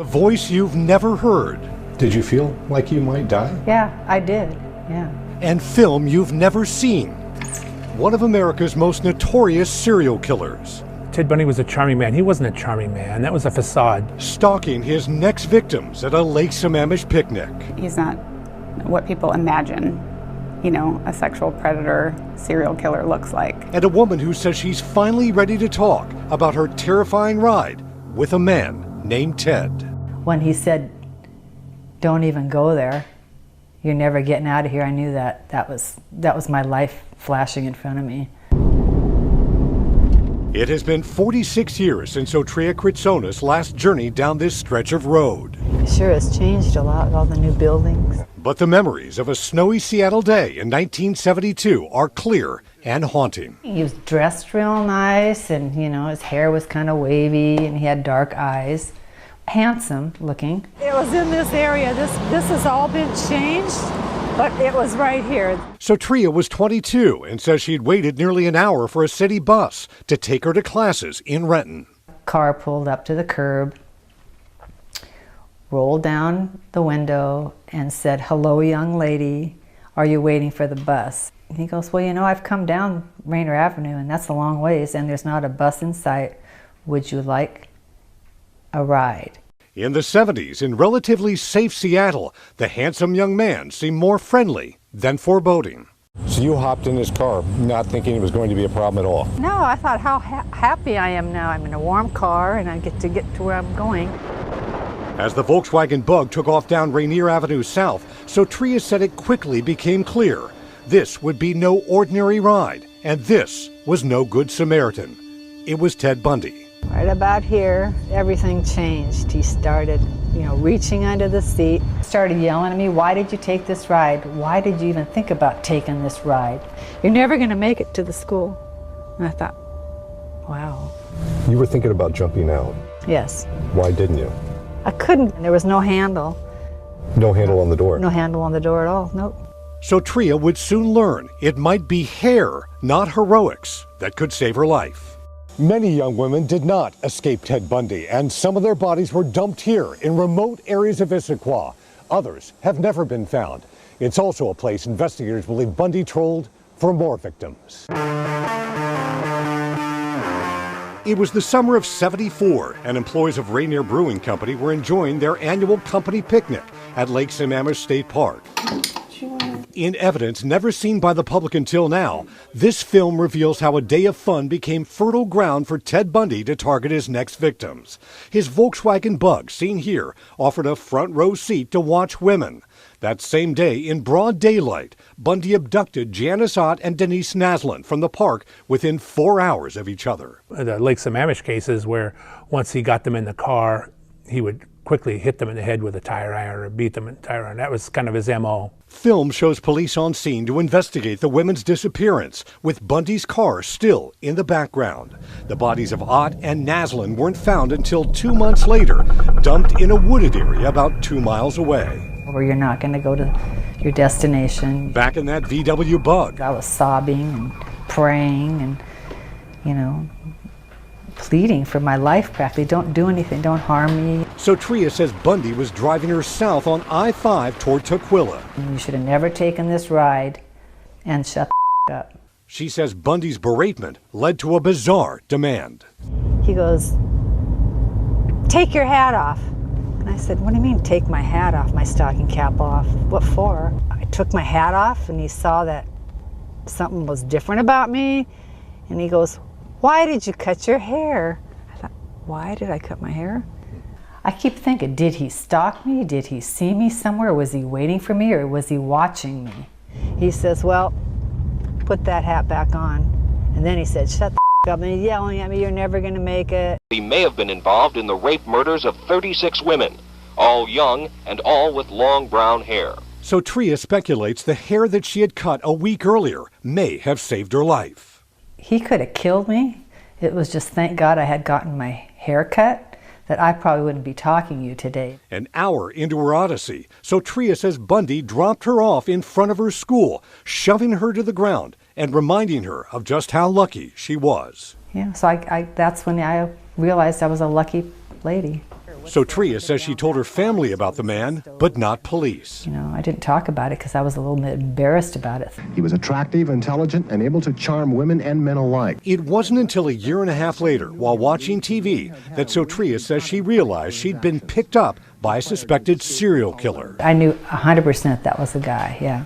A voice you've never heard. Did you feel like you might die? Yeah, I did, yeah. And film you've never seen. One of America's most notorious serial killers. Ted Bundy was a charming man. He wasn't a charming man. That was a facade. Stalking his next victims at a Lake Sammamish picnic. He's not what people imagine, you know, a sexual predator serial killer looks like. And a woman who says she's finally ready to talk about her terrifying ride with a man named Ted. When he said, "Don't even go there, you're never getting out of here," I knew that was my life flashing in front of me. It has been 46 years since Otria Kritsonis last journeyed down this stretch of road. It sure has changed a lot with all the new buildings. But the memories of a snowy Seattle day in 1972 are clear and haunting. He was dressed real nice, and you know, his hair was kind of wavy, and he had dark eyes. Handsome looking. It was in this area. This has all been changed, but it was right here. So Tria was 22 and says she'd waited nearly an hour for a city bus to take her to classes in Renton. Car pulled up to the curb, rolled down the window and said, "Hello, young lady, are you waiting for the bus?" And he goes, "Well, you know, I've come down Rainer Avenue and that's a long ways and there's not a bus in sight. Would you like a ride?" In the 70s, in relatively safe Seattle, the handsome young man seemed more friendly than foreboding. So you hopped in his car not thinking it was going to be a problem at all? No, I thought how happy I am now. I'm in a warm car and I get to where I'm going. As the Volkswagen Bug took off down Rainier Avenue South, so Tria said it quickly became clear. This would be no ordinary ride, and this was no good Samaritan. It was Ted Bundy. Right about here, everything changed. He started, reaching under the seat. Started yelling at me, "Why did you take this ride? Why did you even think about taking this ride? You're never going to make it to the school." And I thought, wow. You were thinking about jumping out. Yes. Why didn't you? I couldn't. There was no handle. No handle on the door? No handle on the door at all, nope. So Tria would soon learn it might be hair, not heroics, that could save her life. Many young women did not escape Ted Bundy, and some of their bodies were dumped here in remote areas of Issaquah. Others have never been found. It's also a place investigators believe Bundy trolled for more victims. It was the summer of '74, and employees of Rainier Brewing Company were enjoying their annual company picnic at Lake Sammamish State Park. In evidence never seen by the public until now, this film reveals how a day of fun became fertile ground for Ted Bundy to target his next victims. His Volkswagen Bug, seen here, offered a front row seat to watch women. That same day, in broad daylight, Bundy abducted Janice Ott and Denise Naslund from the park within 4 hours of each other. The Lake Sammamish cases where once he got them in the car, he would quickly hit them in the head with a tire iron or beat them in a tire iron. That was kind of his MO. Film shows police on scene to investigate the women's disappearance, with Bundy's car still in the background. The bodies of Ott and Naslund weren't found until 2 months later, dumped in a wooded area about 2 miles away. Or you're not going to go to your destination. Back in that VW Bug, I was sobbing and praying and, pleading for my life practically. Don't do anything, don't harm me. So Tria says Bundy was driving her south on I-5 toward Tukwila. You should have never taken this ride, and shut the up. She says Bundy's beratement led to a bizarre demand. he goes, "Take your hat off." And I said, "What do you mean take my hat off, my stocking cap off? What for?" I took my hat off and he saw that something was different about me. And he goes, "Why did you cut your hair?" I thought, why did I cut my hair? I keep thinking, did he stalk me? Did he see me somewhere? Was he waiting for me, or was he watching me? He says, "Well, put that hat back on." And then he said, "Shut the up," and he's yelling at me, "You're never gonna make it." He may have been involved in the rape murders of 36 women, all young and all with long brown hair. So Tria speculates the hair that she had cut a week earlier may have saved her life. He could have killed me. It was just, thank God I had gotten my hair cut, that I probably wouldn't be talking to you today. An hour into her odyssey, so Tria says Bundy dropped her off in front of her school, shoving her to the ground and reminding her of just how lucky she was. Yeah, so I that's when I realized I was a lucky lady. So Tria says she told her family about the man, but not police. You know, I didn't talk about it because I was a little bit embarrassed about it. He was attractive, intelligent, and able to charm women and men alike. It wasn't until a year and a half later, while watching TV, that Sotria says she realized she'd been picked up by a suspected serial killer. I knew 100% that was the guy, yeah.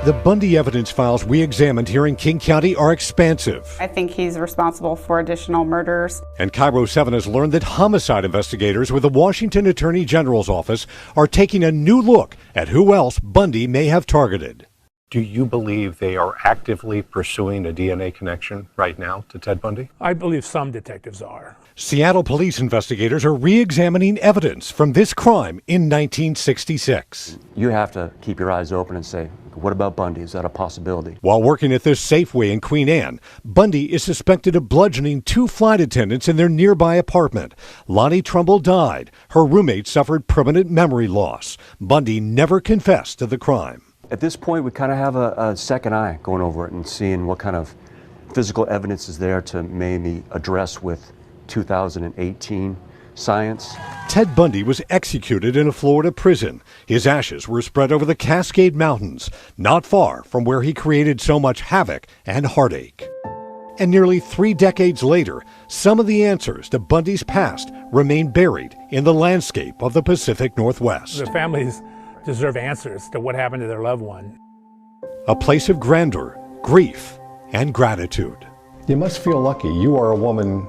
The Bundy evidence files we examined here in King County are expansive. I think he's responsible for additional murders. And Cairo 7 has learned that homicide investigators with the Washington Attorney General's office are taking a new look at who else Bundy may have targeted. Do you believe they are actively pursuing a DNA connection right now to Ted Bundy? I believe some detectives are. Seattle police investigators are re-examining evidence from this crime in 1966. You have to keep your eyes open and say, what about Bundy? Is that a possibility? While working at this Safeway in Queen Anne, Bundy is suspected of bludgeoning 2 flight attendants in their nearby apartment. Lonnie Trumbull died. Her roommate suffered permanent memory loss. Bundy never confessed to the crime. At this point, we kind of have a second eye going over it and seeing what kind of physical evidence is there to maybe address with 2018 science. Ted Bundy was executed in a Florida prison. His ashes were spread over the Cascade Mountains, not far from where he created so much havoc and heartache. And nearly 3 decades later, some of the answers to Bundy's past remain buried in the landscape of the Pacific Northwest. The families deserve answers to what happened to their loved one. A place of grandeur, grief, and gratitude. You must feel lucky. You are a woman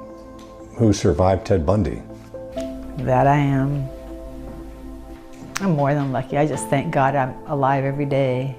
who survived Ted Bundy. That I am. I'm more than lucky. I just thank God I'm alive every day.